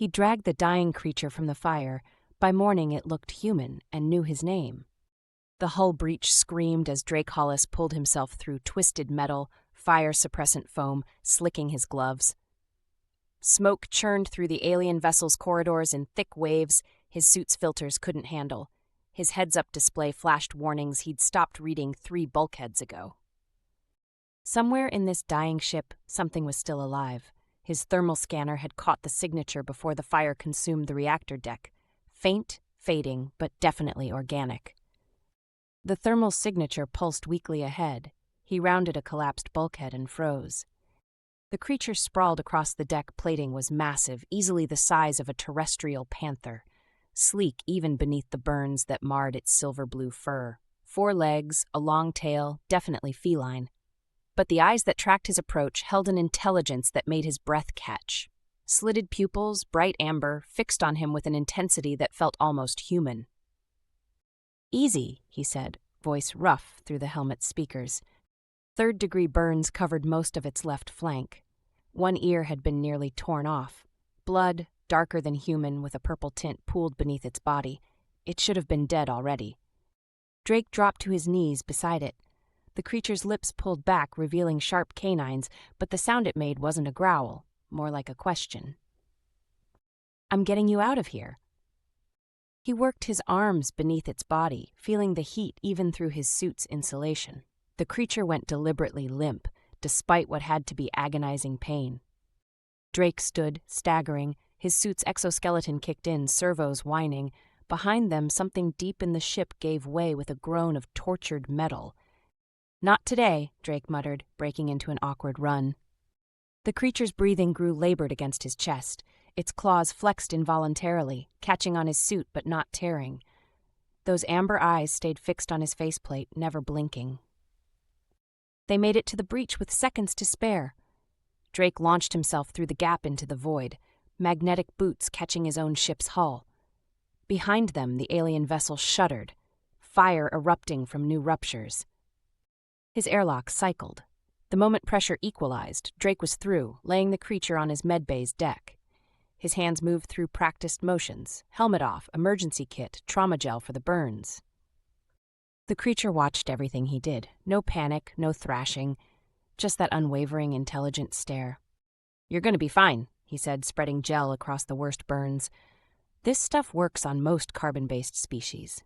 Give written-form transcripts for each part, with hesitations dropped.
He dragged the dying creature from the fire. By morning it looked human and knew his name. The hull breach screamed as Drake Hollis pulled himself through twisted metal, fire-suppressant foam, slicking his gloves. Smoke churned through the alien vessel's corridors in thick waves his suit's filters couldn't handle. His heads-up display flashed warnings he'd stopped reading 3 bulkheads ago. Somewhere in this dying ship, something was still alive. His thermal scanner had caught the signature before the fire consumed the reactor deck. Faint, fading, but definitely organic. The thermal signature pulsed weakly ahead. He rounded a collapsed bulkhead and froze. The creature sprawled across the deck plating was massive, easily the size of a terrestrial panther, sleek even beneath the burns that marred its silver-blue fur. 4 legs, a long tail, definitely feline. But the eyes that tracked his approach held an intelligence that made his breath catch. Slitted pupils, bright amber, fixed on him with an intensity that felt almost human. "Easy," he said, voice rough through the helmet's speakers. 3rd-degree burns covered most of its left flank. 1 ear had been nearly torn off. Blood, darker than human with a purple tint, pooled beneath its body. It should have been dead already. Drake dropped to his knees beside it. The creature's lips pulled back, revealing sharp canines, but the sound it made wasn't a growl, more like a question. "I'm getting you out of here." He worked his arms beneath its body, feeling the heat even through his suit's insulation. The creature went deliberately limp, despite what had to be agonizing pain. Drake stood, staggering, his suit's exoskeleton kicked in, servos whining. Behind them, something deep in the ship gave way with a groan of tortured metal. "Not today," Drake muttered, breaking into an awkward run. The creature's breathing grew labored against his chest. Its claws flexed involuntarily, catching on his suit but not tearing. Those amber eyes stayed fixed on his faceplate, never blinking. They made it to the breach with seconds to spare. Drake launched himself through the gap into the void, magnetic boots catching his own ship's hull. Behind them, the alien vessel shuddered, fire erupting from new ruptures. His airlock cycled. The moment pressure equalized, Drake was through, laying the creature on his medbay's deck. His hands moved through practiced motions, helmet off, emergency kit, trauma gel for the burns. The creature watched everything he did. No panic, no thrashing, just that unwavering, intelligent stare. "You're going to be fine," he said, spreading gel across the worst burns. "This stuff works on most carbon-based species."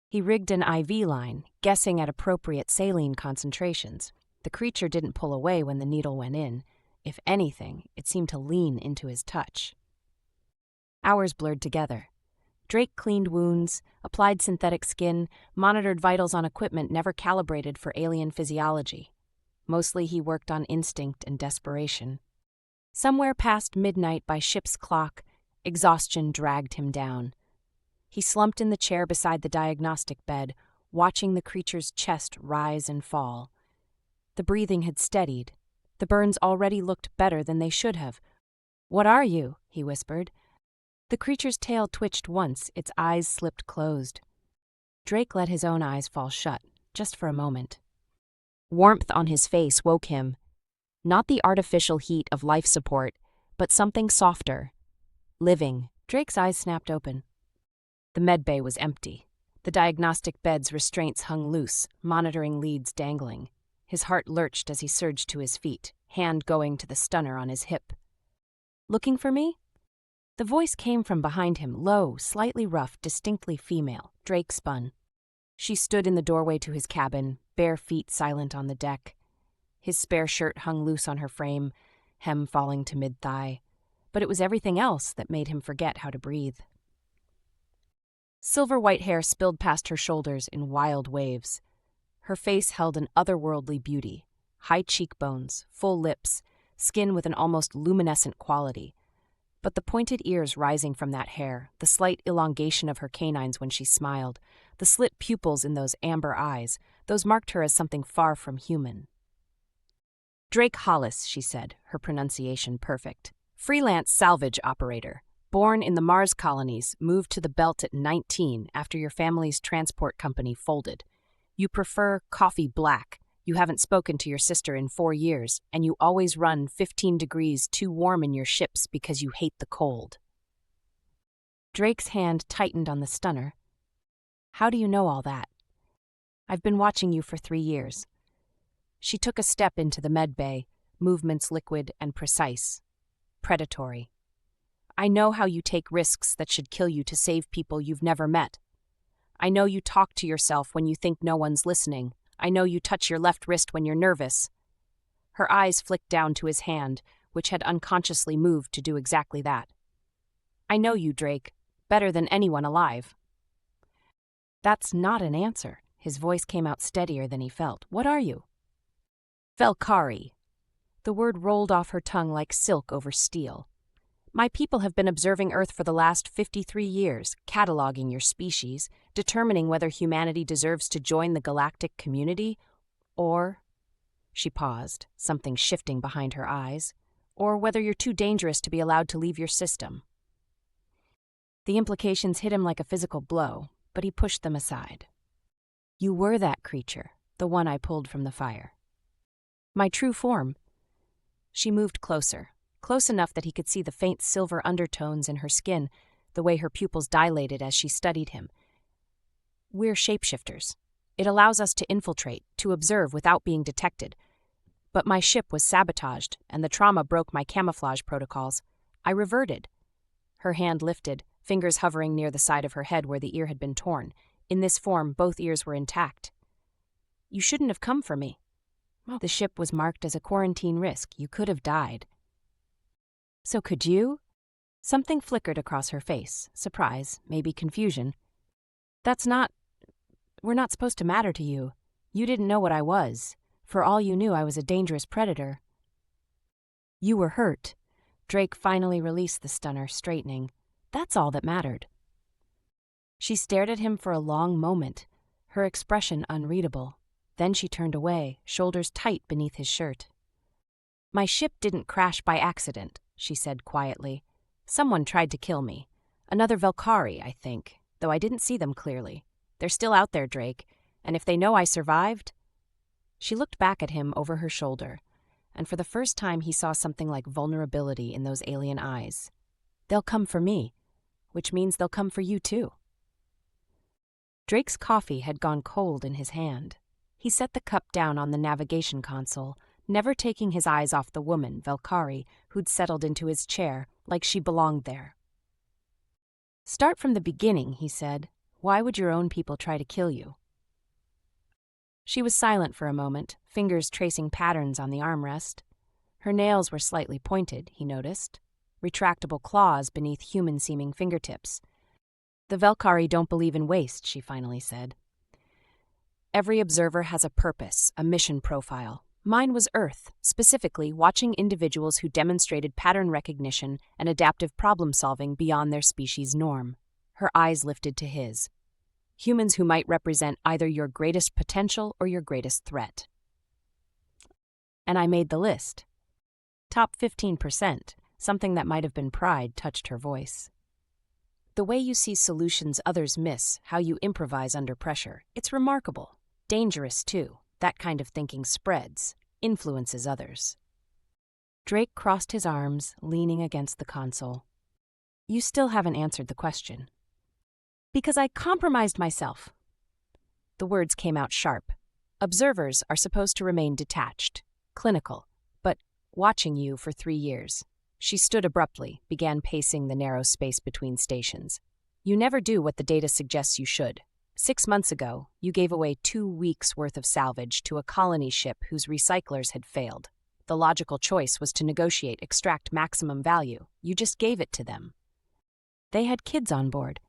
He rigged an IV line, guessing at appropriate saline concentrations. The creature didn't pull away when the needle went in. If anything, it seemed to lean into his touch. Hours blurred together. Drake cleaned wounds, applied synthetic skin, monitored vitals on equipment never calibrated for alien physiology. Mostly he worked on instinct and desperation. Somewhere past midnight by ship's clock, exhaustion dragged him down. He slumped in the chair beside the diagnostic bed, watching the creature's chest rise and fall. The breathing had steadied. The burns already looked better than they should have. "What are you?" he whispered. The creature's tail twitched once, its eyes slipped closed. Drake let his own eyes fall shut, just for a moment. Warmth on his face woke him. Not the artificial heat of life support, but something softer. Living. Drake's eyes snapped open. The medbay was empty. The diagnostic bed's restraints hung loose, monitoring leads dangling. His heart lurched as he surged to his feet, hand going to the stunner on his hip. "Looking for me?" The voice came from behind him, low, slightly rough, distinctly female. Drake spun. She stood in the doorway to his cabin, bare feet silent on the deck. His spare shirt hung loose on her frame, hem falling to mid-thigh. But it was everything else that made him forget how to breathe. Silver-white hair spilled past her shoulders in wild waves. Her face held an otherworldly beauty. High cheekbones, full lips, skin with an almost luminescent quality. But the pointed ears rising from that hair, the slight elongation of her canines when she smiled, the slit pupils in those amber eyes, those marked her as something far from human. "Drake Hollis," she said, her pronunciation perfect. "Freelance salvage operator. Born in the Mars colonies, moved to the belt at 19 after your family's transport company folded. You prefer coffee black, You haven't spoken to your sister in 4 years, and you always run 15 degrees too warm in your ships because you hate the cold." Drake's hand tightened on the stunner. "How do you know all that?" "I've been watching you for 3 years." She took a step into the med bay, movements liquid and precise. Predatory. "I know how you take risks that should kill you to save people you've never met. I know you talk to yourself when you think no one's listening. I know you touch your left wrist when you're nervous." Her eyes flicked down to his hand, which had unconsciously moved to do exactly that. "I know you, Drake, better than anyone alive." "That's not an answer." His voice came out steadier than he felt. "What are you?" "Vel'kari." The word rolled off her tongue like silk over steel. "My people have been observing Earth for the last 53 years, cataloging your species, determining whether humanity deserves to join the galactic community, or—" she paused, something shifting behind her eyes, "or whether you're too dangerous to be allowed to leave your system." The implications hit him like a physical blow, but he pushed them aside. "You were that creature, the one I pulled from the fire." "My true form." She moved closer, close enough that he could see the faint silver undertones in her skin, the way her pupils dilated as she studied him. "We're shapeshifters. It allows us to infiltrate, to observe without being detected. But my ship was sabotaged, and the trauma broke my camouflage protocols. I reverted." Her hand lifted, fingers hovering near the side of her head where the ear had been torn. In this form, both ears were intact. "You shouldn't have come for me." "The ship was marked as a quarantine risk. You could have died." "So could you?" Something flickered across her face, surprise, maybe confusion. We're not supposed to matter to you. You didn't know what I was. For all you knew, I was a dangerous predator." "You were hurt." Drake finally released the stunner, straightening. "That's all that mattered." She stared at him for a long moment, her expression unreadable. Then she turned away, shoulders tight beneath his shirt. "My ship didn't crash by accident," she said quietly. "Someone tried to kill me. Another Vel'kari, I think, though I didn't see them clearly. They're still out there, Drake, and if they know I survived—" She looked back at him over her shoulder, and for the first time he saw something like vulnerability in those alien eyes. "They'll come for me, which means they'll come for you too." Drake's coffee had gone cold in his hand. He set the cup down on the navigation console, never taking his eyes off the woman, Vel'kari, who'd settled into his chair, like she belonged there. "Start from the beginning," he said. "Why would your own people try to kill you?" She was silent for a moment, fingers tracing patterns on the armrest. Her nails were slightly pointed, he noticed. Retractable claws beneath human-seeming fingertips. "The Vel'kari don't believe in waste," she finally said. "Every observer has a purpose, a mission profile. Mine was Earth, specifically watching individuals who demonstrated pattern recognition and adaptive problem-solving beyond their species' norm." Her eyes lifted to his. "Humans who might represent either your greatest potential or your greatest threat." "And I made the list." Top 15%, something that might have been pride, touched her voice. "The way you see solutions others miss, how you improvise under pressure, it's remarkable. Dangerous, too. That kind of thinking spreads, influences others." Drake crossed his arms, leaning against the console. "You still haven't answered the question." "Because I compromised myself." The words came out sharp. "Observers are supposed to remain detached, clinical, but watching you for 3 years." She stood abruptly, began pacing the narrow space between stations. "You never do what the data suggests you should. 6 months ago, you gave away 2 weeks' worth of salvage to a colony ship whose recyclers had failed. The logical choice was to negotiate, extract maximum value. You just gave it to them." "They had kids on board."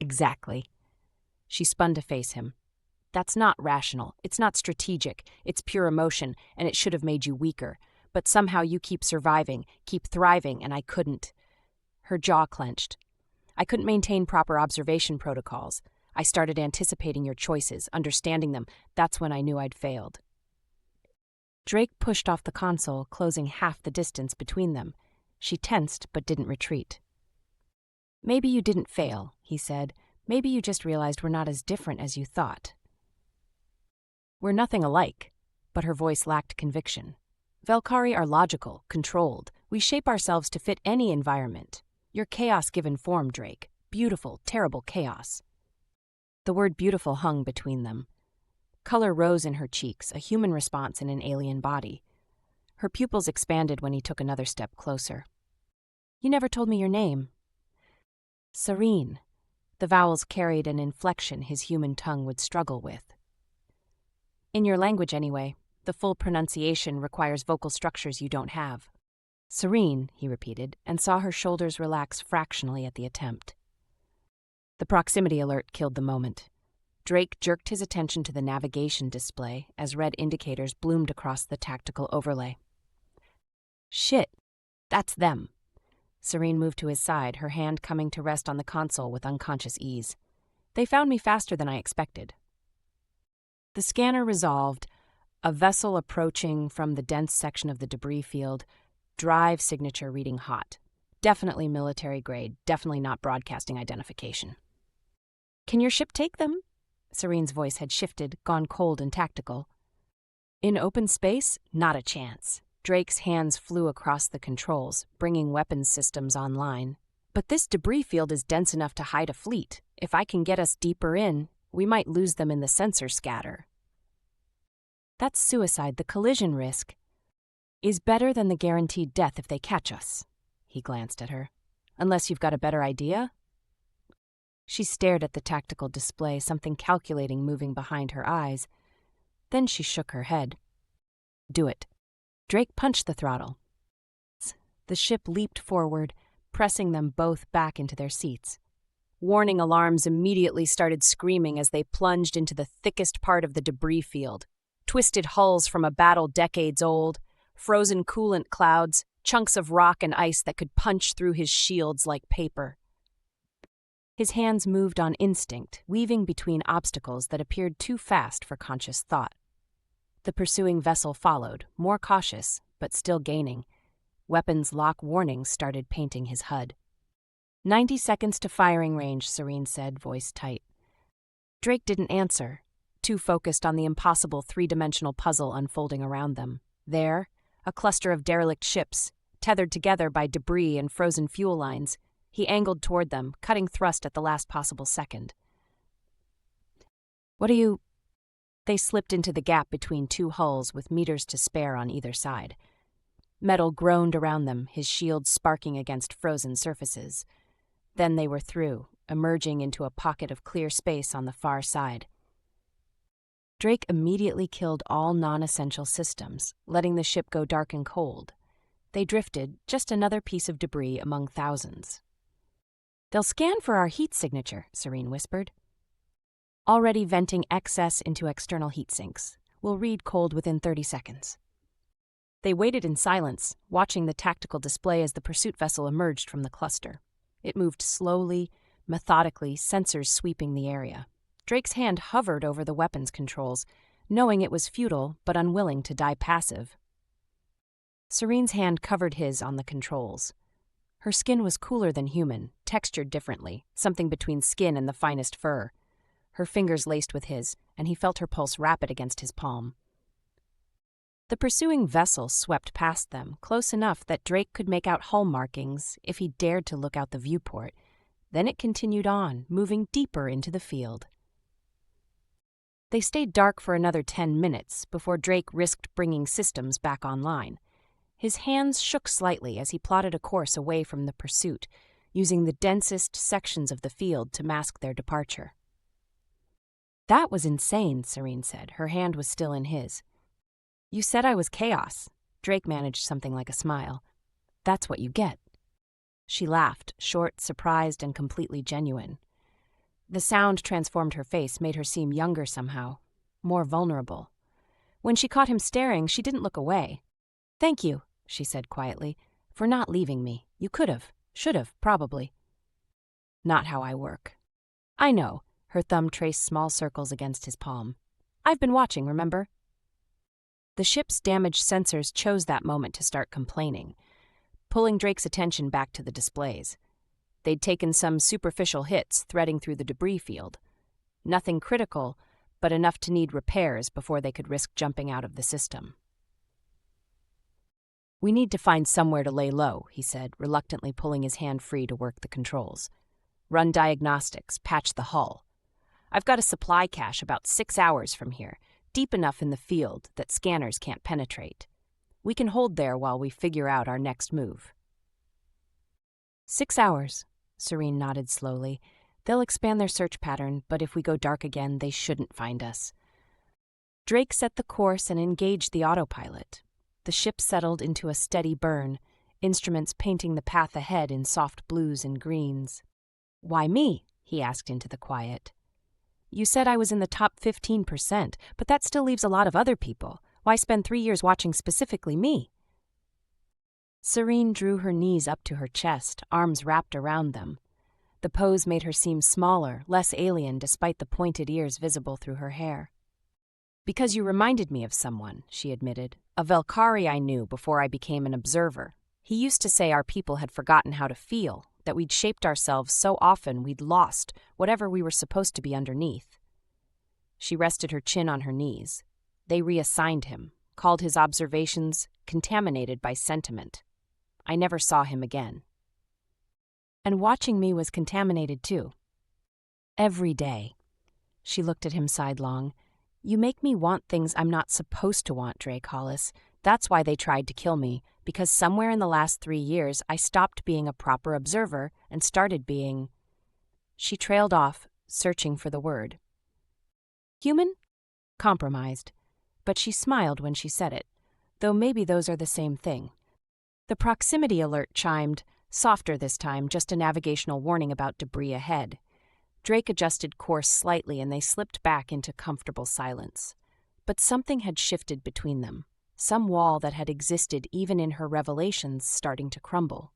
"Exactly." She spun to face him. "That's not rational. It's not strategic. It's pure emotion, and it should have made you weaker. But somehow you keep surviving, keep thriving, and I couldn't." Her jaw clenched. "I couldn't maintain proper observation protocols. I started anticipating your choices, understanding them. That's when I knew I'd failed." Drake pushed off the console, closing half the distance between them. She tensed but didn't retreat. "Maybe you didn't fail," he said. "Maybe you just realized we're not as different as you thought." "We're nothing alike." but her voice lacked conviction. Vel'kari are logical, controlled. We shape ourselves to fit any environment. Your chaos given form, Drake. Beautiful, terrible chaos. The word beautiful hung between them. Color rose in her cheeks, a human response in an alien body. Her pupils expanded when he took another step closer. You never told me your name. Sareen. The vowels carried an inflection his human tongue would struggle with. In your language, anyway, the full pronunciation requires vocal structures you don't have. Sareen, he repeated, and saw her shoulders relax fractionally at the attempt. The proximity alert killed the moment. Drake jerked his attention to the navigation display as red indicators bloomed across the tactical overlay. Shit, that's them. Sareen moved to his side, her hand coming to rest on the console with unconscious ease. They found me faster than I expected. The scanner resolved, a vessel approaching from the dense section of the debris field, drive signature reading hot. Definitely military grade, definitely not broadcasting identification. Can your ship take them? Sareen's voice had shifted, gone cold and tactical. In open space, not a chance. Drake's hands flew across the controls, bringing weapons systems online. But this debris field is dense enough to hide a fleet. If I can get us deeper in, we might lose them in the sensor scatter. That's suicide. The collision risk is better than the guaranteed death if they catch us. He glanced at her. Unless you've got a better idea? She stared at the tactical display, something calculating moving behind her eyes. Then she shook her head. Do it. Drake punched the throttle. The ship leaped forward, pressing them both back into their seats. Warning alarms immediately started screaming as they plunged into the thickest part of the debris field. Twisted hulls from a battle decades old, frozen coolant clouds, chunks of rock and ice that could punch through his shields like paper. His hands moved on instinct, weaving between obstacles that appeared too fast for conscious thought. The pursuing vessel followed, more cautious, but still gaining. Weapons lock warnings started painting his HUD. 90 seconds to firing range, Sareen said, voice tight. Drake didn't answer, too focused on the impossible three-dimensional puzzle unfolding around them. There, a cluster of derelict ships, tethered together by debris and frozen fuel lines. He angled toward them, cutting thrust at the last possible second. What are you... They slipped into the gap between two hulls with meters to spare on either side. Metal groaned around them, his shield sparking against frozen surfaces. Then they were through, emerging into a pocket of clear space on the far side. Drake immediately killed all non-essential systems, letting the ship go dark and cold. They drifted, just another piece of debris among thousands. They'll scan for our heat signature, Sareen whispered. Already venting excess into external heat sinks. We'll read cold within 30 seconds. They waited in silence, watching the tactical display as the pursuit vessel emerged from the cluster. It moved slowly, methodically, sensors sweeping the area. Drake's hand hovered over the weapons controls, knowing it was futile but unwilling to die passive. Sareen's hand covered his on the controls. Her skin was cooler than human, textured differently, something between skin and the finest fur. Her fingers laced with his, and he felt her pulse rapid against his palm. The pursuing vessel swept past them, close enough that Drake could make out hull markings if he dared to look out the viewport. Then it continued on, moving deeper into the field. They stayed dark for another 10 minutes before Drake risked bringing systems back online. His hands shook slightly as he plotted a course away from the pursuit, using the densest sections of the field to mask their departure. That was insane, Sareen said. Her hand was still in his. You said I was chaos. Drake managed something like a smile. That's what you get. She laughed, short, surprised, and completely genuine. The sound transformed her face, made her seem younger somehow, more vulnerable. When she caught him staring, she didn't look away. Thank you, she said quietly, for not leaving me. You could have, should have, probably. Not how I work. I know. Her thumb traced small circles against his palm. I've been watching, remember? The ship's damaged sensors chose that moment to start complaining, pulling Drake's attention back to the displays. They'd taken some superficial hits threading through the debris field. Nothing critical, but enough to need repairs before they could risk jumping out of the system. "We need to find somewhere to lay low," he said, reluctantly pulling his hand free to work the controls. "Run diagnostics, patch the hull. I've got a supply cache about 6 hours from here, deep enough in the field that scanners can't penetrate. We can hold there while we figure out our next move." 6 hours, Sareen nodded slowly. "They'll expand their search pattern, but if we go dark again, they shouldn't find us." Drake set the course and engaged the autopilot. The ship settled into a steady burn, instruments painting the path ahead in soft blues and greens. "Why me?" he asked into the quiet. "You said I was in the top 15%, but that still leaves a lot of other people. Why spend 3 years watching specifically me?" Sareen drew her knees up to her chest, arms wrapped around them. The pose made her seem smaller, less alien despite the pointed ears visible through her hair. "Because you reminded me of someone," she admitted. "A Vel'kari I knew before I became an observer. He used to say our people had forgotten how to feel, that we'd shaped ourselves so often we'd lost whatever we were supposed to be underneath." She rested her chin on her knees. "They reassigned him, called his observations contaminated by sentiment. I never saw him again. And watching me was contaminated too. Every day." She looked at him sidelong. "You make me want things I'm not supposed to want, Drake Hollis. That's why they tried to kill me, because somewhere in the last 3 years I stopped being a proper observer and started being—" She trailed off, searching for the word. "Human? Compromised." But she smiled when she said it, though maybe those are the same thing. The proximity alert chimed, softer this time, just a navigational warning about debris ahead. Drake adjusted course slightly and they slipped back into comfortable silence. But something had shifted between them, some wall that had existed even in her revelations starting to crumble.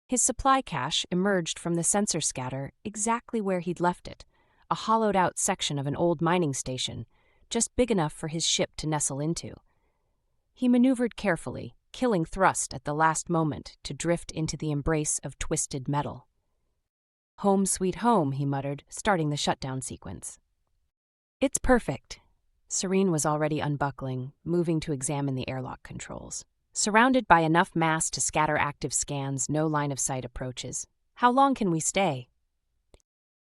His supply cache emerged from the sensor scatter exactly where he'd left it, a hollowed-out section of an old mining station, just big enough for his ship to nestle into. He maneuvered carefully, killing thrust at the last moment to drift into the embrace of twisted metal. "Home sweet home," he muttered, starting the shutdown sequence. "It's perfect." Sareen was already unbuckling, moving to examine the airlock controls. "Surrounded by enough mass to scatter active scans, no line of sight approaches. How long can we stay?"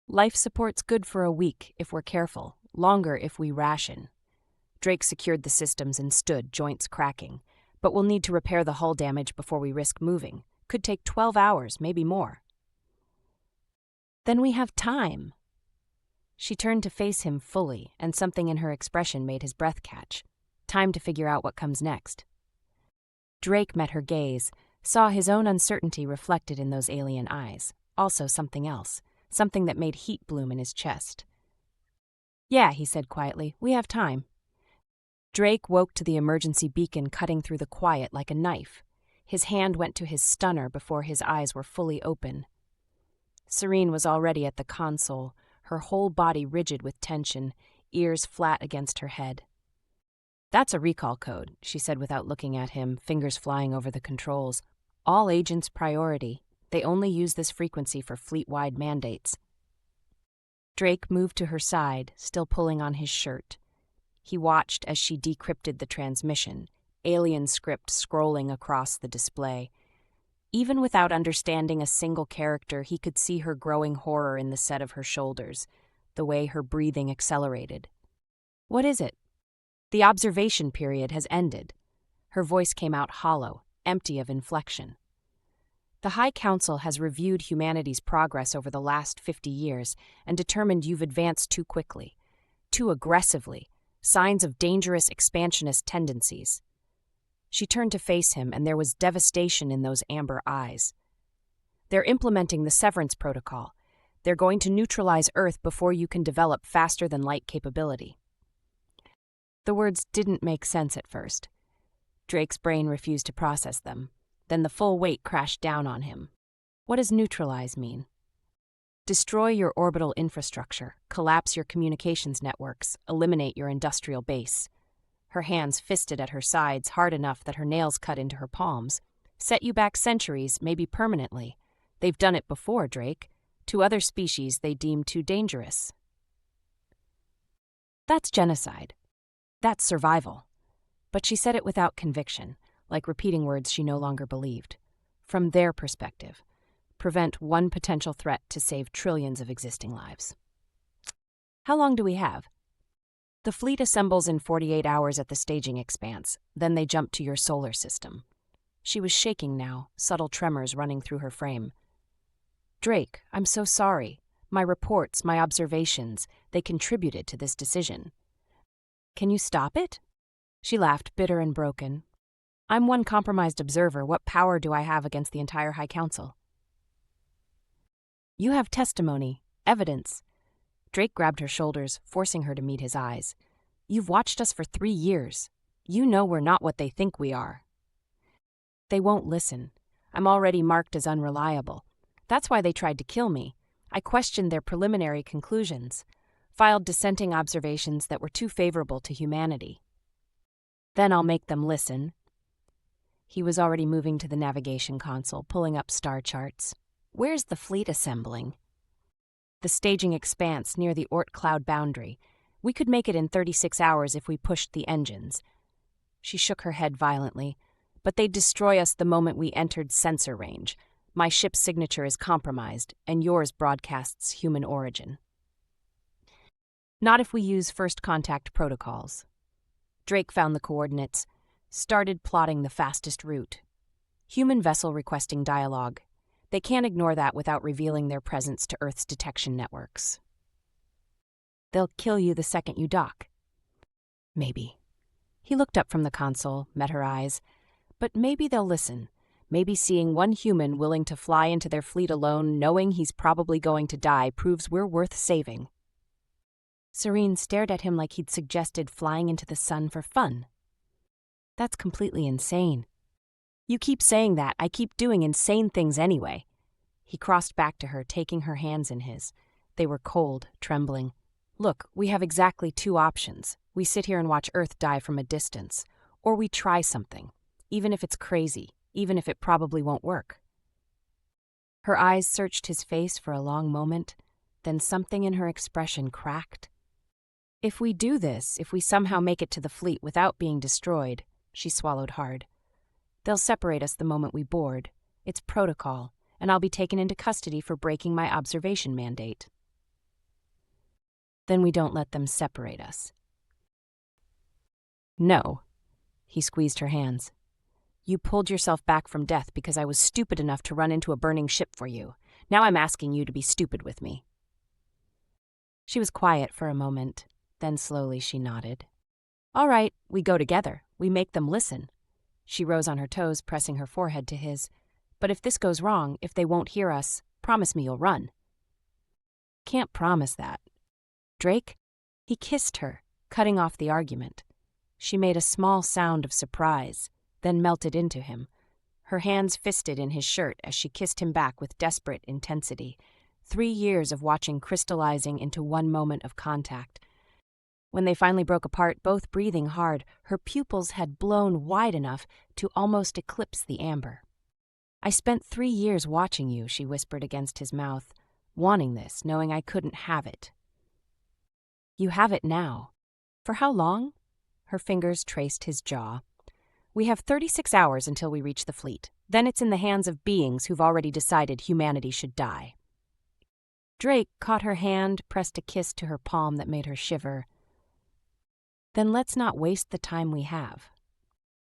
"Life support's good for a week if we're careful, longer if we ration." Drake secured the systems and stood, joints cracking. "But we'll need to repair the hull damage before we risk moving. Could take 12 hours, maybe more." "Then we have time." She turned to face him fully, and something in her expression made his breath catch. Time to figure out what comes next. Drake met her gaze, saw his own uncertainty reflected in those alien eyes, also something else, something that made heat bloom in his chest. "Yeah," he said quietly, "we have time." Drake woke to the emergency beacon cutting through the quiet like a knife. His hand went to his stunner before his eyes were fully open. Sareen was already at the console, her whole body rigid with tension, ears flat against her head. "That's a recall code," she said without looking at him, fingers flying over the controls. "All agents priority. They only use this frequency for fleet-wide mandates." Drake moved to her side, still pulling on his shirt. He watched as she decrypted the transmission, alien script scrolling across the display. Even without understanding a single character, he could see her growing horror in the set of her shoulders, the way her breathing accelerated. "What is it?" "The observation period has ended." Her voice came out hollow, empty of inflection. "The High Council has reviewed humanity's progress over the last 50 years and determined you've advanced too quickly, too aggressively, signs of dangerous expansionist tendencies." She turned to face him, and there was devastation in those amber eyes. "They're implementing the Severance protocol. They're going to neutralize Earth before you can develop faster-than-light capability." The words didn't make sense at first. Drake's brain refused to process them. Then the full weight crashed down on him. What does neutralize mean? Destroy your orbital infrastructure, collapse your communications networks, eliminate your industrial base. Her hands fisted at her sides hard enough that her nails cut into her palms. Set you back centuries, maybe permanently. They've done it before, Drake. To other species they deem too dangerous. That's genocide. That's survival. But she said it without conviction, like repeating words she no longer believed. From their perspective, prevent one potential threat to save trillions of existing lives. How long do we have? The fleet assembles in 48 hours at the staging expanse, then they jump to your solar system. She was shaking now, subtle tremors running through her frame. Drake, I'm so sorry. My reports, my observations, they contributed to this decision. Can you stop it? She laughed, bitter and broken. I'm one compromised observer. What power do I have against the entire High Council? You have testimony, evidence. Drake grabbed her shoulders, forcing her to meet his eyes. You've watched us for 3 years. You know we're not what they think we are. They won't listen. I'm already marked as unreliable. That's why they tried to kill me. I questioned their preliminary conclusions, filed dissenting observations that were too favorable to humanity. Then I'll make them listen. He was already moving to the navigation console, pulling up star charts. Where's the fleet assembling? The staging expanse near the Oort cloud boundary. We could make it in 36 hours if we pushed the engines. She shook her head violently. But they'd destroy us the moment we entered sensor range. My ship's signature is compromised, and yours broadcasts human origin. Not if we use first contact protocols. Drake found the coordinates, started plotting the fastest route. Human vessel requesting dialogue. They can't ignore that without revealing their presence to Earth's detection networks. They'll kill you the second you dock. Maybe. He looked up from the console, met her eyes. But maybe they'll listen. Maybe seeing one human willing to fly into their fleet alone, knowing he's probably going to die, proves we're worth saving. Sareen stared at him like he'd suggested flying into the sun for fun. That's completely insane. You keep saying that. I keep doing insane things anyway. He crossed back to her, taking her hands in his. They were cold, trembling. Look, we have exactly 2 options. We sit here and watch Earth die from a distance. Or we try something. Even if it's crazy, even if it probably won't work. Her eyes searched his face for a long moment, then something in her expression cracked. If we do this, if we somehow make it to the fleet without being destroyed, she swallowed hard. They'll separate us the moment we board. It's protocol, and I'll be taken into custody for breaking my observation mandate. Then we don't let them separate us. No. He squeezed her hands. You pulled yourself back from death because I was stupid enough to run into a burning ship for you. Now I'm asking you to be stupid with me. She was quiet for a moment, then slowly she nodded. All right, we go together. We make them listen. She rose on her toes, pressing her forehead to his. But if this goes wrong, if they won't hear us, promise me you'll run. Can't promise that. Drake? He kissed her, cutting off the argument. She made a small sound of surprise, then melted into him, her hands fisted in his shirt as she kissed him back with desperate intensity. 3 years of watching crystallizing into one moment of contact. When they finally broke apart, both breathing hard, her pupils had blown wide enough to almost eclipse the amber. I spent 3 years watching you, she whispered against his mouth, wanting this, knowing I couldn't have it. You have it now. For how long? Her fingers traced his jaw. We have 36 hours until we reach the fleet. Then it's in the hands of beings who've already decided humanity should die. Drake caught her hand, pressed a kiss to her palm that made her shiver. Then let's not waste the time we have.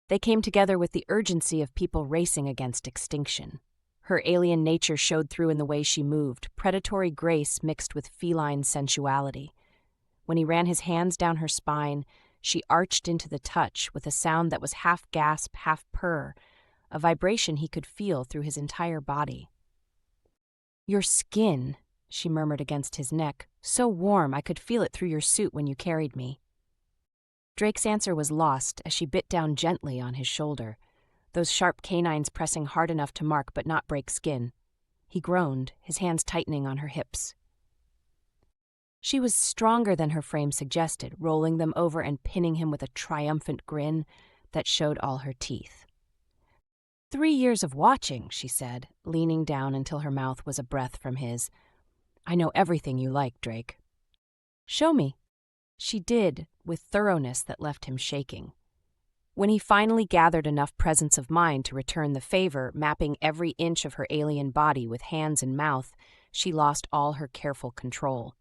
They came together with the urgency of people racing against extinction. Her alien nature showed through in the way she moved, predatory grace mixed with feline sensuality. When he ran his hands down her spine, she arched into the touch with a sound that was half gasp, half purr, a vibration he could feel through his entire body. Your skin, she murmured against his neck, so warm I could feel it through your suit when you carried me. Drake's answer was lost as she bit down gently on his shoulder, those sharp canines pressing hard enough to mark but not break skin. He groaned, his hands tightening on her hips. She was stronger than her frame suggested, rolling them over and pinning him with a triumphant grin that showed all her teeth. 3 years of watching, she said, leaning down until her mouth was a breath from his. I know everything you like, Drake. Show me. She did, with thoroughness that left him shaking. When he finally gathered enough presence of mind to return the favor, mapping every inch of her alien body with hands and mouth, she lost all her careful control.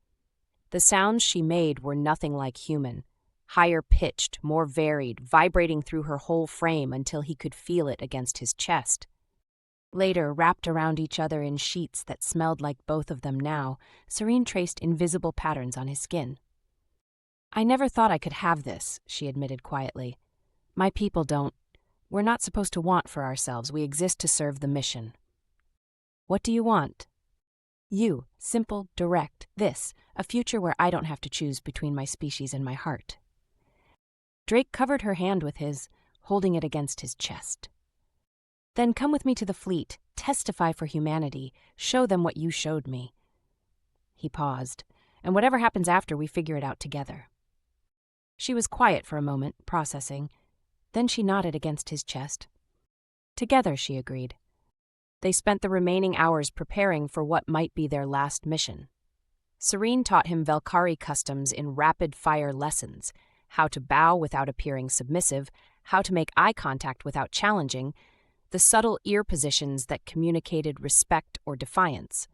The sounds she made were nothing like human, higher-pitched, more varied, vibrating through her whole frame until he could feel it against his chest. Later, wrapped around each other in sheets that smelled like both of them now, Sareen traced invisible patterns on his skin. "I never thought I could have this," she admitted quietly. "My people don't. We're not supposed to want for ourselves. We exist to serve the mission." "What do you want?" "You. Simple, direct. This. A future where I don't have to choose between my species and my heart." Drake covered her hand with his, holding it against his chest. "Then come with me to the fleet. Testify for humanity. Show them what you showed me." He paused. "And whatever happens after, we figure it out together." She was quiet for a moment, processing. Then she nodded against his chest. "Together," she agreed. They spent the remaining hours preparing for what might be their last mission. Sareen taught him Vel'kari customs in rapid-fire lessons, how to bow without appearing submissive, how to make eye contact without challenging, the subtle ear positions that communicated respect or defiance.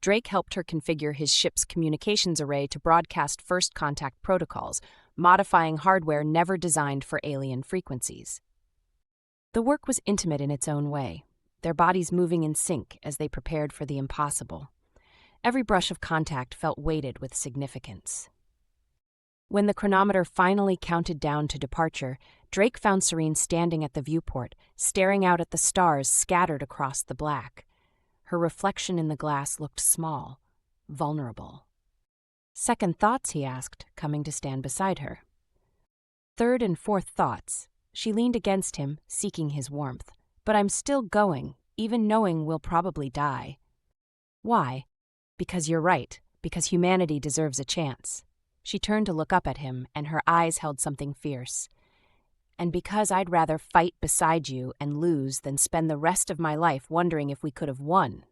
Drake helped her configure his ship's communications array to broadcast first contact protocols, modifying hardware never designed for alien frequencies. The work was intimate in its own way, their bodies moving in sync as they prepared for the impossible. Every brush of contact felt weighted with significance. When the chronometer finally counted down to departure, Drake found Sareen standing at the viewport, staring out at the stars scattered across the black. Her reflection in the glass looked small, vulnerable. "Second thoughts?" he asked, coming to stand beside her. "Third and fourth thoughts." She leaned against him, seeking his warmth. "But I'm still going, even knowing we'll probably die." "Why?" "Because you're right, because humanity deserves a chance." She turned to look up at him, and her eyes held something fierce. "And because I'd rather fight beside you and lose than spend the rest of my life wondering if we could have won."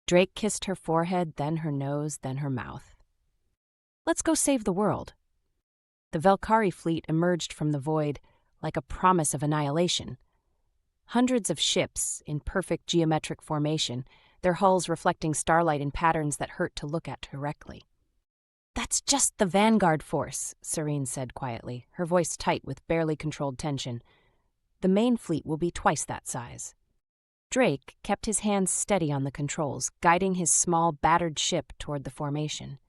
Drake kissed her forehead, then her nose, then her mouth. "Let's go save the world." The Vel'kari fleet emerged from the void like a promise of annihilation. Hundreds of ships in perfect geometric formation, their hulls reflecting starlight in patterns that hurt to look at directly. "That's just the vanguard force," Sareen said quietly, her voice tight with barely controlled tension. "The main fleet will be twice that size." Drake kept his hands steady on the controls, guiding his small, battered ship toward the formation.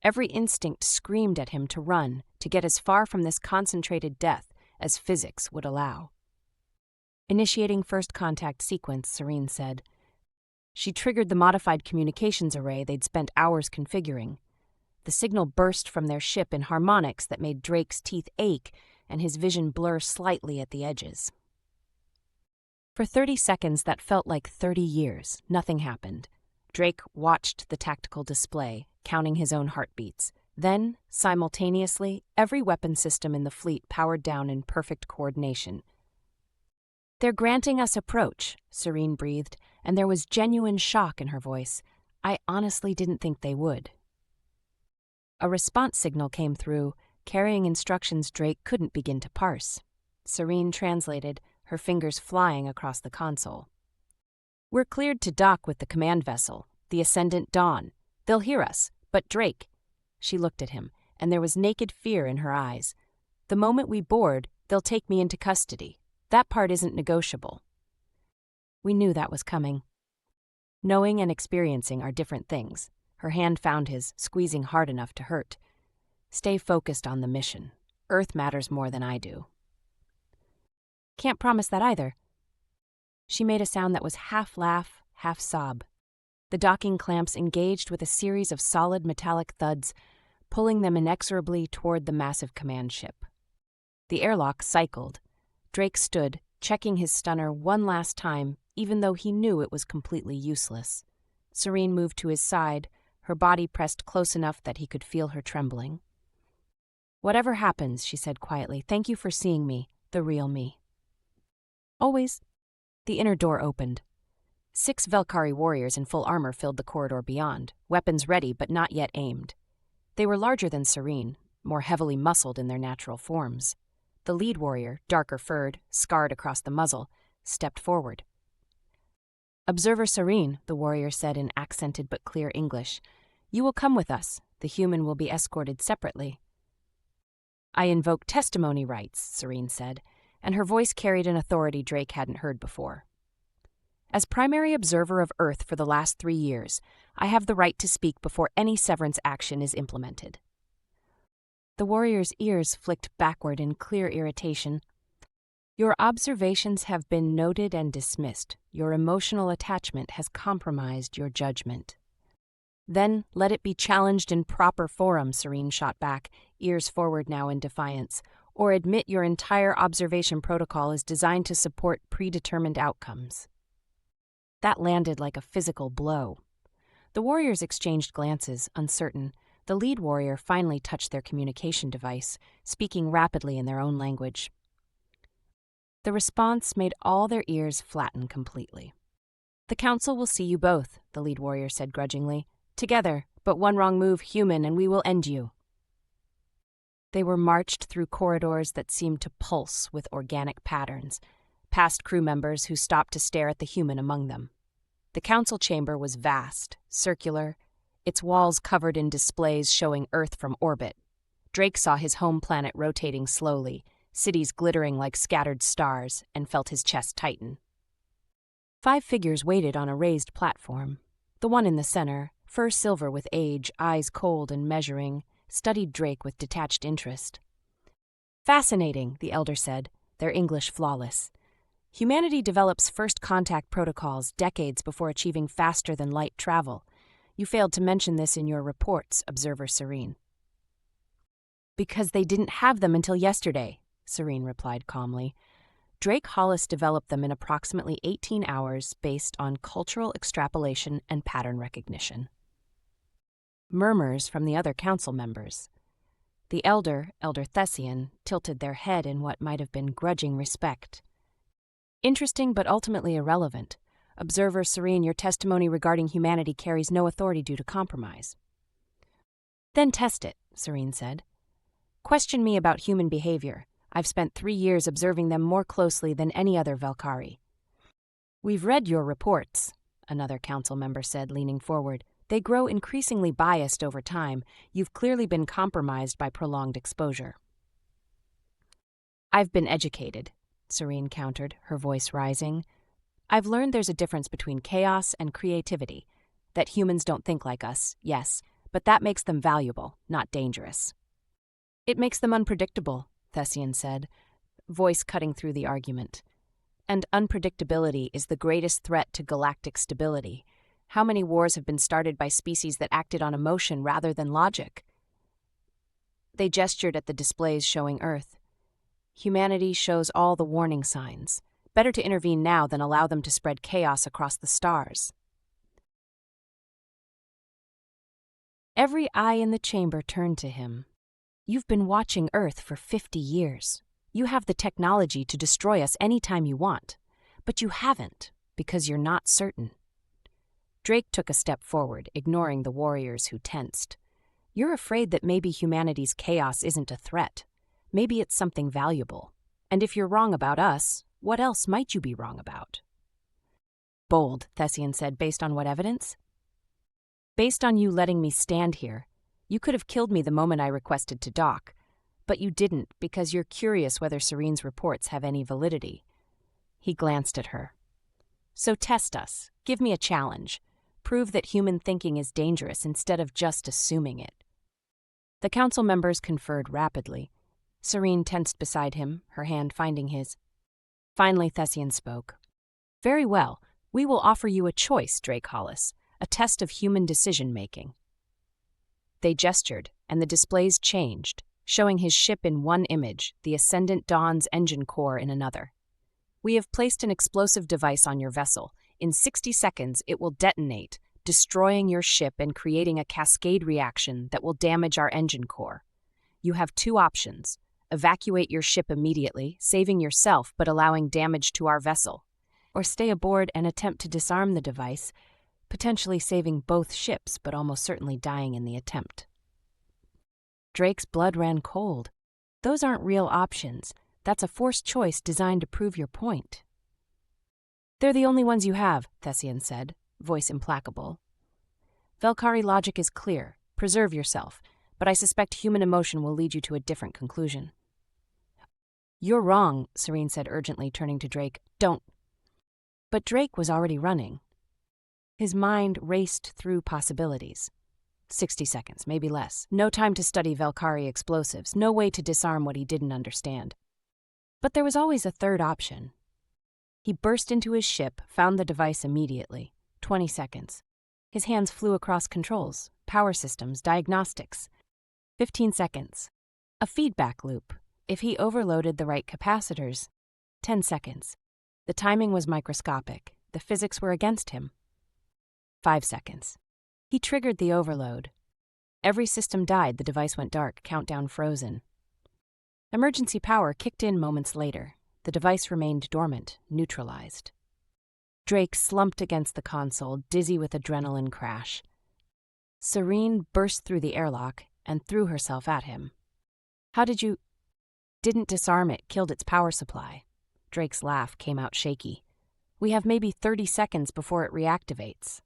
Every instinct screamed at him to run, to get as far from this concentrated death as physics would allow. Initiating first contact sequence, Sareen said. She triggered the modified communications array they'd spent hours configuring. The signal burst from their ship in harmonics that made Drake's teeth ache and his vision blur slightly at the edges. For 30 seconds that felt like 30 years, nothing happened. Drake watched the tactical display, counting his own heartbeats. Then, simultaneously, every weapon system in the fleet powered down in perfect coordination. "They're granting us approach," Sareen breathed, and there was genuine shock in her voice. "I honestly didn't think they would." A response signal came through, carrying instructions Drake couldn't begin to parse. Sareen translated, her fingers flying across the console. "We're cleared to dock with the command vessel, the Ascendant Dawn. They'll hear us, but Drake..." She looked at him, and there was naked fear in her eyes. "The moment we board, they'll take me into custody. That part isn't negotiable." We knew that was coming. Knowing and experiencing are different things. Her hand found his, squeezing hard enough to hurt. "Stay focused on the mission. Earth matters more than I do." "Can't promise that either." She made a sound that was half laugh, half sob. The docking clamps engaged with a series of solid metallic thuds, pulling them inexorably toward the massive command ship. The airlock cycled. Drake stood, checking his stunner one last time, even though he knew it was completely useless. Sareen moved to his side, her body pressed close enough that he could feel her trembling. "Whatever happens," she said quietly, "thank you for seeing me, the real me." "Always." The inner door opened. 6 Vel'kari warriors in full armor filled the corridor beyond, weapons ready but not yet aimed. They were larger than Sareen, more heavily muscled in their natural forms. The lead warrior, darker furred, scarred across the muzzle, stepped forward. "Observer Sareen," the warrior said in accented but clear English, "you will come with us. The human will be escorted separately." "I invoke testimony rights," Sareen said, and her voice carried an authority Drake hadn't heard before. "As primary observer of Earth for the last 3 years, I have the right to speak before any Severance action is implemented." The warrior's ears flicked backward in clear irritation. "Your observations have been noted and dismissed. Your emotional attachment has compromised your judgment." "Then let it be challenged in proper forum," Sareen shot back, ears forward now in defiance, "or admit your entire observation protocol is designed to support predetermined outcomes." That landed like a physical blow. The warriors exchanged glances, uncertain. The lead warrior finally touched their communication device, speaking rapidly in their own language. The response made all their ears flatten completely. "The council will see you both," the lead warrior said grudgingly. "Together, but one wrong move, human, and we will end you." They were marched through corridors that seemed to pulse with organic patterns, past crew members who stopped to stare at the human among them. The council chamber was vast, circular, its walls covered in displays showing Earth from orbit. Drake saw his home planet rotating slowly, cities glittering like scattered stars, and felt his chest tighten. 5 figures waited on a raised platform. The one in the center, fur silver with age, eyes cold and measuring, studied Drake with detached interest. "Fascinating," the elder said, their English flawless. "Humanity develops first contact protocols decades before achieving faster-than-light travel. You failed to mention this in your reports, Observer Sareen." "Because they didn't have them until yesterday," Sareen replied calmly. "Drake Hollis developed them in approximately 18 hours based on cultural extrapolation and pattern recognition." Murmurs from the other council members. The Elder Thessian, tilted their head in what might have been grudging respect. "Interesting but ultimately irrelevant. Observer Sareen, your testimony regarding humanity carries no authority due to compromise." "Then test it," Sareen said. "Question me about human behavior. I've spent 3 years observing them more closely than any other Vel'kari." "We've read your reports," another council member said, leaning forward. "They grow increasingly biased over time. You've clearly been compromised by prolonged exposure." "I've been educated," Sareen countered, her voice rising. "I've learned there's a difference between chaos and creativity. That humans don't think like us, yes, but that makes them valuable, not dangerous." "It makes them unpredictable," Thessian said, voice cutting through the argument. "And unpredictability is the greatest threat to galactic stability. How many wars have been started by species that acted on emotion rather than logic?" They gestured at the displays showing Earth. "Humanity shows all the warning signs. Better to intervene now than allow them to spread chaos across the stars." Every eye in the chamber turned to him. "You've been watching Earth for 50 years. You have the technology to destroy us anytime you want. But you haven't, because you're not certain." Drake took a step forward, ignoring the warriors who tensed. "You're afraid that maybe humanity's chaos isn't a threat. Maybe it's something valuable. And if you're wrong about us, what else might you be wrong about?" "Bold," Thessian said, "based on what evidence?" "Based on you letting me stand here. You could have killed me the moment I requested to dock. But you didn't because you're curious whether Sareen's reports have any validity." He glanced at her. "So test us. Give me a challenge. Prove that human thinking is dangerous instead of just assuming it." The council members conferred rapidly. Sareen tensed beside him, her hand finding his. Finally, Thessian spoke. "Very well. We will offer you a choice, Drake Hollis, a test of human decision-making." They gestured, and the displays changed, showing his ship in one image, the Ascendant Dawn's engine core in another. "We have placed an explosive device on your vessel. In 60 seconds, it will detonate, destroying your ship and creating a cascade reaction that will damage our engine core. You have 2 options. Evacuate your ship immediately, saving yourself but allowing damage to our vessel. Or stay aboard and attempt to disarm the device, potentially saving both ships but almost certainly dying in the attempt." Drake's blood ran cold. Those aren't real options. That's a forced choice designed to prove your point. They're the only ones you have, Thessian said, voice implacable. Vel'kari logic is clear. Preserve yourself, but I suspect human emotion will lead you to a different conclusion. You're wrong, Sareen said urgently, turning to Drake. Don't. But Drake was already running. His mind raced through possibilities. 60 seconds, maybe less. No time to study Vel'kari explosives, no way to disarm what he didn't understand. But there was always a third option. He burst into his ship, found the device immediately. 20 seconds. His hands flew across controls, power systems, diagnostics. 15 seconds. A feedback loop. If he overloaded the right capacitors. 10 seconds. The timing was microscopic. The physics were against him. 5 seconds. He triggered the overload. Every system died, the device went dark, countdown frozen. Emergency power kicked in moments later. The device remained dormant, neutralized. Drake slumped against the console, dizzy with adrenaline crash. Sareen burst through the airlock and threw herself at him. How did you... Didn't disarm it, killed its power supply. Drake's laugh came out shaky. We have maybe 30 seconds before it reactivates.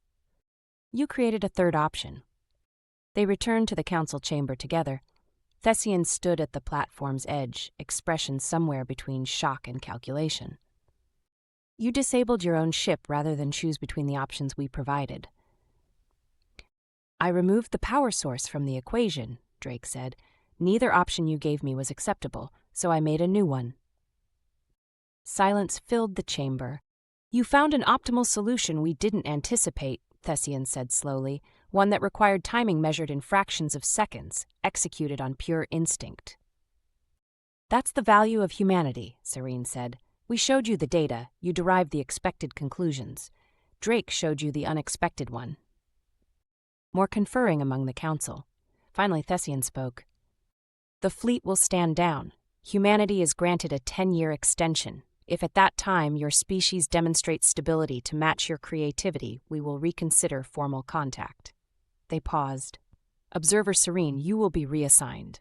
You created a third option. They returned to the council chamber together. Thessian stood at the platform's edge, expression somewhere between shock and calculation. You disabled your own ship rather than choose between the options we provided. I removed the power source from the equation, Drake said. Neither option you gave me was acceptable, so I made a new one. Silence filled the chamber. You found an optimal solution we didn't anticipate, Thessian said slowly, one that required timing measured in fractions of seconds, executed on pure instinct. That's the value of humanity, Sareen said. We showed you the data, you derived the expected conclusions. Drake showed you the unexpected one. More conferring among the council. Finally, Thessian spoke. The fleet will stand down. Humanity is granted a 10-year extension. If at that time your species demonstrates stability to match your creativity, we will reconsider formal contact. They paused. Observer Sareen, you will be reassigned.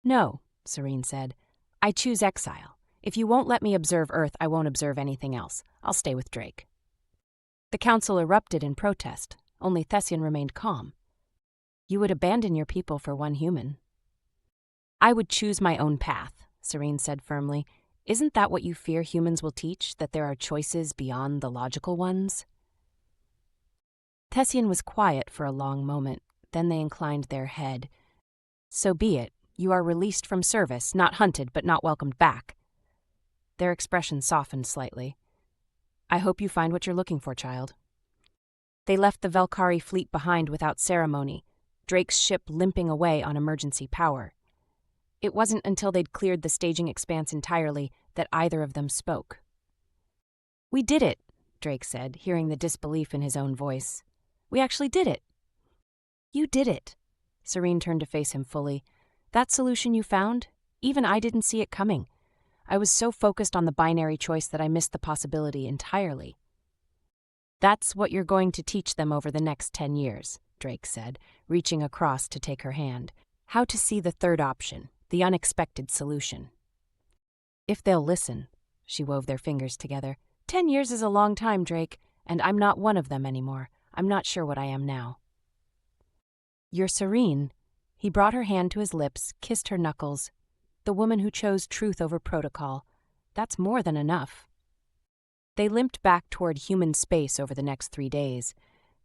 No, Sareen said. I choose exile. If you won't let me observe Earth, I won't observe anything else. I'll stay with Drake. The council erupted in protest. Only Thessian remained calm. You would abandon your people for one human. I would choose my own path, Sareen said firmly. Isn't that what you fear humans will teach, that there are choices beyond the logical ones? Thessian was quiet for a long moment. Then they inclined their head. So be it. You are released from service, not hunted but not welcomed back. Their expression softened slightly. I hope you find what you're looking for, child. They left the Vel'kari fleet behind without ceremony, Drake's ship limping away on emergency power. It wasn't until they'd cleared the staging expanse entirely that either of them spoke. We did it, Drake said, hearing the disbelief in his own voice. We actually did it. You did it. Sareen turned to face him fully. That solution you found, even I didn't see it coming. I was so focused on the binary choice that I missed the possibility entirely. That's what you're going to teach them over the next 10 years, Drake said, reaching across to take her hand. How to see the third option, the unexpected solution. If they'll listen, she wove their fingers together. 10 years is a long time, Drake, and I'm not one of them anymore. I'm not sure what I am now. You're Sareen. He brought her hand to his lips, kissed her knuckles. The woman who chose truth over protocol. That's more than enough. They limped back toward human space over the next 3 days,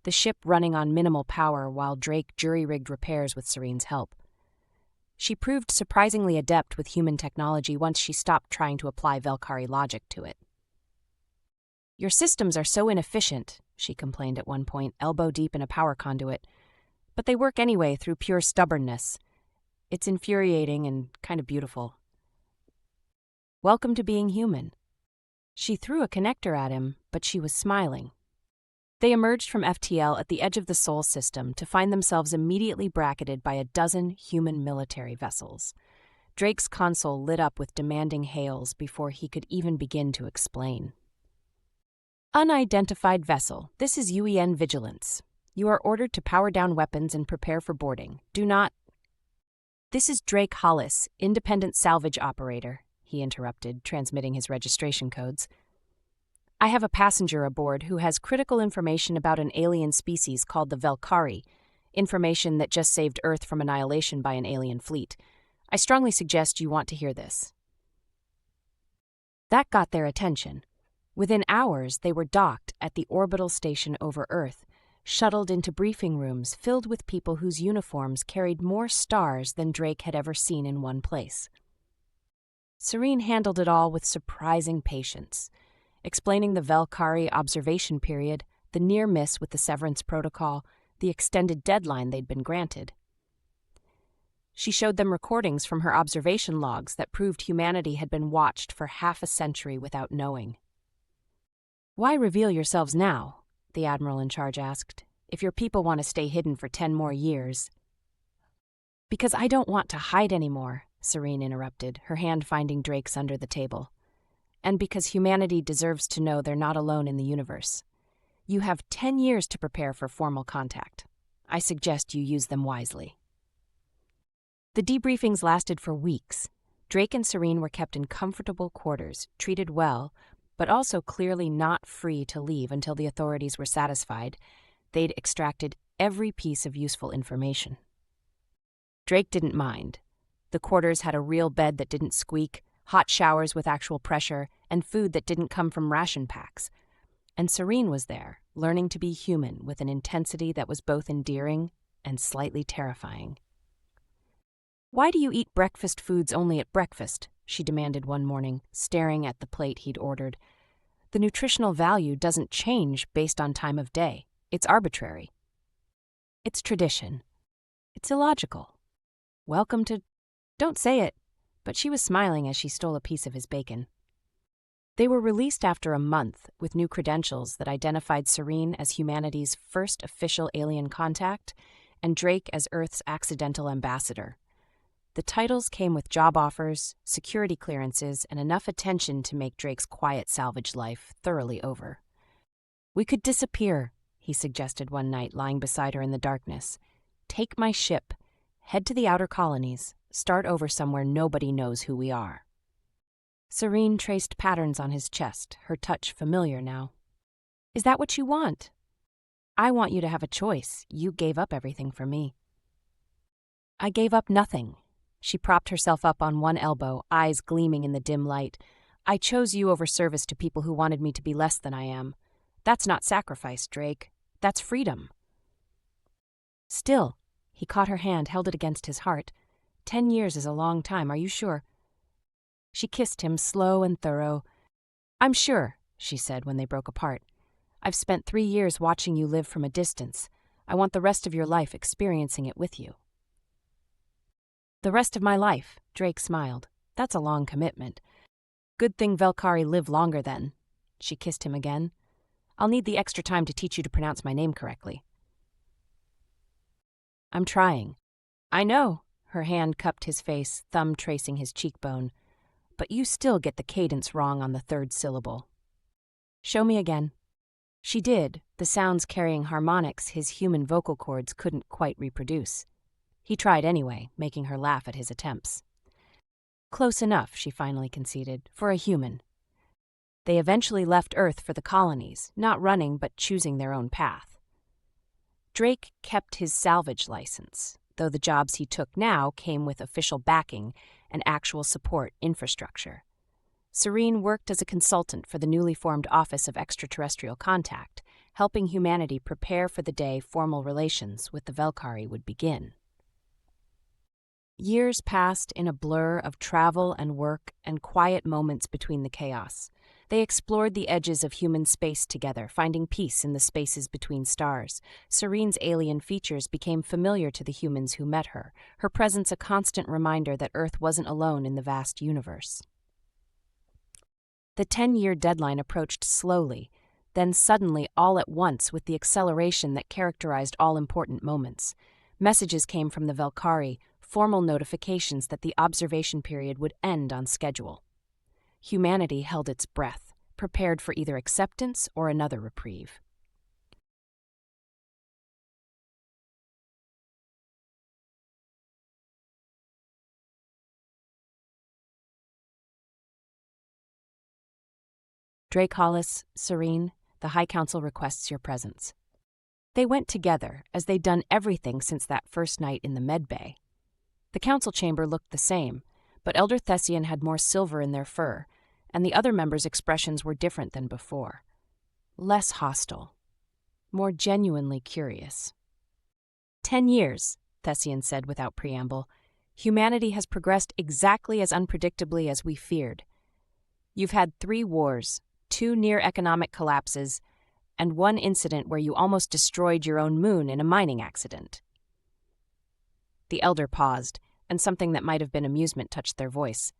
the ship running on minimal power while Drake jury-rigged repairs with Sareen's help. She proved surprisingly adept with human technology once she stopped trying to apply Vel'kari logic to it. Your systems are so inefficient, she complained at one point, elbow deep in a power conduit. But they work anyway through pure stubbornness. It's infuriating and kind of beautiful. Welcome to being human. She threw a connector at him, but she was smiling. They emerged from FTL at the edge of the Sol system to find themselves immediately bracketed by a dozen human military vessels. Drake's console lit up with demanding hails before he could even begin to explain. Unidentified vessel, this is UEN Vigilance. You are ordered to power down weapons and prepare for boarding. Do not... This is Drake Hollis, independent salvage operator, he interrupted, transmitting his registration codes. I have a passenger aboard who has critical information about an alien species called the Vel'kari, information that just saved Earth from annihilation by an alien fleet. I strongly suggest you want to hear this. That got their attention. Within hours, they were docked at the orbital station over Earth, shuttled into briefing rooms filled with people whose uniforms carried more stars than Drake had ever seen in one place. Sareen handled it all with surprising patience, explaining the Vel'kari observation period, the near miss with the Severance protocol, the extended deadline they'd been granted. She showed them recordings from her observation logs that proved humanity had been watched for half a century without knowing. Why reveal yourselves now? The admiral in charge asked. If your people want to stay hidden for 10 more years. Because I don't want to hide anymore, Sareen interrupted, her hand finding Drake's under the table. And because humanity deserves to know they're not alone in the universe. You have 10 years to prepare for formal contact. I suggest you use them wisely. The debriefings lasted for weeks. Drake and Sareen were kept in comfortable quarters, treated well, but also clearly not free to leave until the authorities were satisfied they'd extracted every piece of useful information. Drake didn't mind. The quarters had a real bed that didn't squeak, hot showers with actual pressure, and food that didn't come from ration packs. And Sareen was there, learning to be human with an intensity that was both endearing and slightly terrifying. Why do you eat breakfast foods only at breakfast? She demanded one morning, staring at the plate he'd ordered. The nutritional value doesn't change based on time of day. It's arbitrary. It's tradition. It's illogical. Welcome to... Don't say it. But she was smiling as she stole a piece of his bacon. They were released after a month with new credentials that identified Sareen as humanity's first official alien contact and Drake as Earth's accidental ambassador. The titles came with job offers, security clearances, and enough attention to make Drake's quiet salvage life thoroughly over. We could disappear, he suggested one night, lying beside her in the darkness. Take my ship, head to the outer colonies, start over somewhere nobody knows who we are. Sareen traced patterns on his chest, her touch familiar now. Is that what you want? I want you to have a choice. You gave up everything for me. I gave up nothing. She propped herself up on one elbow, eyes gleaming in the dim light. I chose you over service to people who wanted me to be less than I am. That's not sacrifice, Drake. That's freedom. Still, he caught her hand, held it against his heart. 10 years is a long time, are you sure? She kissed him, slow and thorough. I'm sure, she said when they broke apart. I've spent 3 years watching you live from a distance. I want the rest of your life experiencing it with you. The rest of my life, Drake smiled. That's a long commitment. Good thing Vel'kari live longer then. She kissed him again. I'll need the extra time to teach you to pronounce my name correctly. I'm trying. I know. Her hand cupped his face, thumb tracing his cheekbone. But you still get the cadence wrong on the third syllable. Show me again. She did, the sounds carrying harmonics his human vocal cords couldn't quite reproduce. He tried anyway, making her laugh at his attempts. Close enough, she finally conceded, for a human. They eventually left Earth for the colonies, not running but choosing their own path. Drake kept his salvage license, though the jobs he took now came with official backing and actual support infrastructure. Sareen worked as a consultant for the newly formed Office of Extraterrestrial Contact, helping humanity prepare for the day formal relations with the Vel'kari would begin. Years passed in a blur of travel and work and quiet moments between the chaos. They explored the edges of human space together, finding peace in the spaces between stars. Sareen's alien features became familiar to the humans who met her, her presence a constant reminder that Earth wasn't alone in the vast universe. The 10-year deadline approached slowly, then suddenly all at once with the acceleration that characterized all important moments. Messages came from the Vel'kari, formal notifications that the observation period would end on schedule. Humanity held its breath, prepared for either acceptance or another reprieve. Drake, Hollis, Sareen, the High Council requests your presence. They went together, as they'd done everything since that first night in the med bay. The council chamber looked the same, but Elder Thessian had more silver in their fur, and the other members' expressions were different than before. Less hostile. More genuinely curious. 10 years, Thessian said without preamble. Humanity has progressed exactly as unpredictably as we feared. You've had 3 wars, 2 near economic collapses, and 1 incident where you almost destroyed your own moon in a mining accident. The elder paused, and something that might have been amusement touched their voice.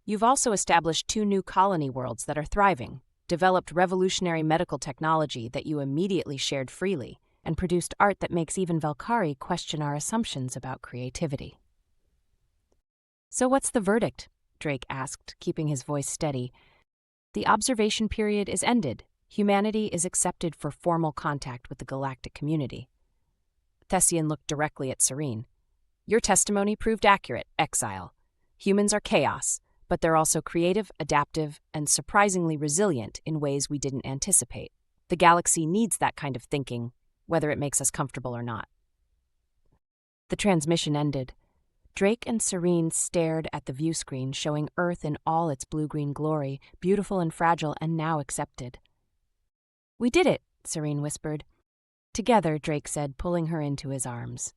You've also established 2 new colony worlds that are thriving, developed revolutionary medical technology that you immediately shared freely, and produced art that makes even Vel'kari question our assumptions about creativity. So what's the verdict? Drake asked, keeping his voice steady. The observation period is ended. Humanity is accepted for formal contact with the galactic community. Thessian looked directly at Sareen. Your testimony proved accurate, exile. Humans are chaos, but they're also creative, adaptive, and surprisingly resilient in ways we didn't anticipate. The galaxy needs that kind of thinking, whether it makes us comfortable or not. The transmission ended. Drake and Sareen stared at the view screen showing Earth in all its blue-green glory, beautiful and fragile and now accepted. We did it, Sareen whispered. Together, Drake said, pulling her into his arms.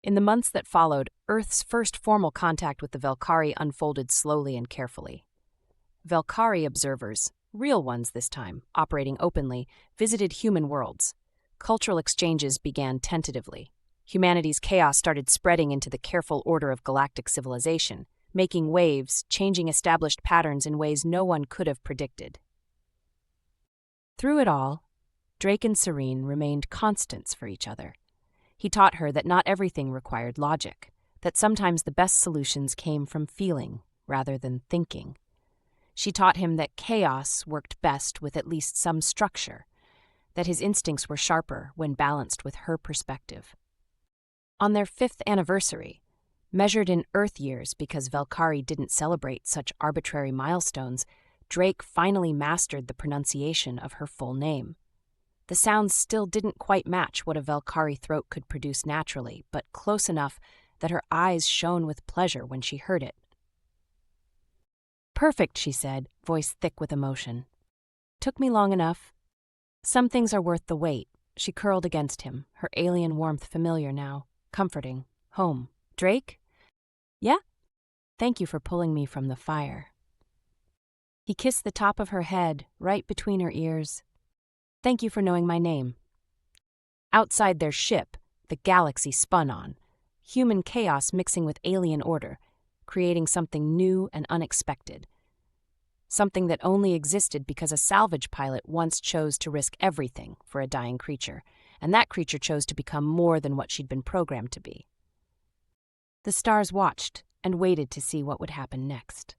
In the months that followed, Earth's first formal contact with the Vel'kari unfolded slowly and carefully. Vel'kari observers, real ones this time, operating openly, visited human worlds. Cultural exchanges began tentatively. Humanity's chaos started spreading into the careful order of galactic civilization, making waves, changing established patterns in ways no one could have predicted. Through it all, Drake and Sareen remained constants for each other. He taught her that not everything required logic, that sometimes the best solutions came from feeling rather than thinking. She taught him that chaos worked best with at least some structure, that his instincts were sharper when balanced with her perspective. On their 5th anniversary, measured in Earth years because Vel'kari didn't celebrate such arbitrary milestones, Drake finally mastered the pronunciation of her full name. The sounds still didn't quite match what a Vel'kari throat could produce naturally, but close enough that her eyes shone with pleasure when she heard it. Perfect, she said, voice thick with emotion. Took me long enough. Some things are worth the wait. She curled against him, her alien warmth familiar now, comforting. Home. Drake? Yeah? Thank you for pulling me from the fire. He kissed the top of her head, right between her ears. Thank you for knowing my name. Outside their ship, the galaxy spun on, human chaos mixing with alien order, creating something new and unexpected. Something that only existed because a salvage pilot once chose to risk everything for a dying creature, and that creature chose to become more than what she'd been programmed to be. The stars watched and waited to see what would happen next.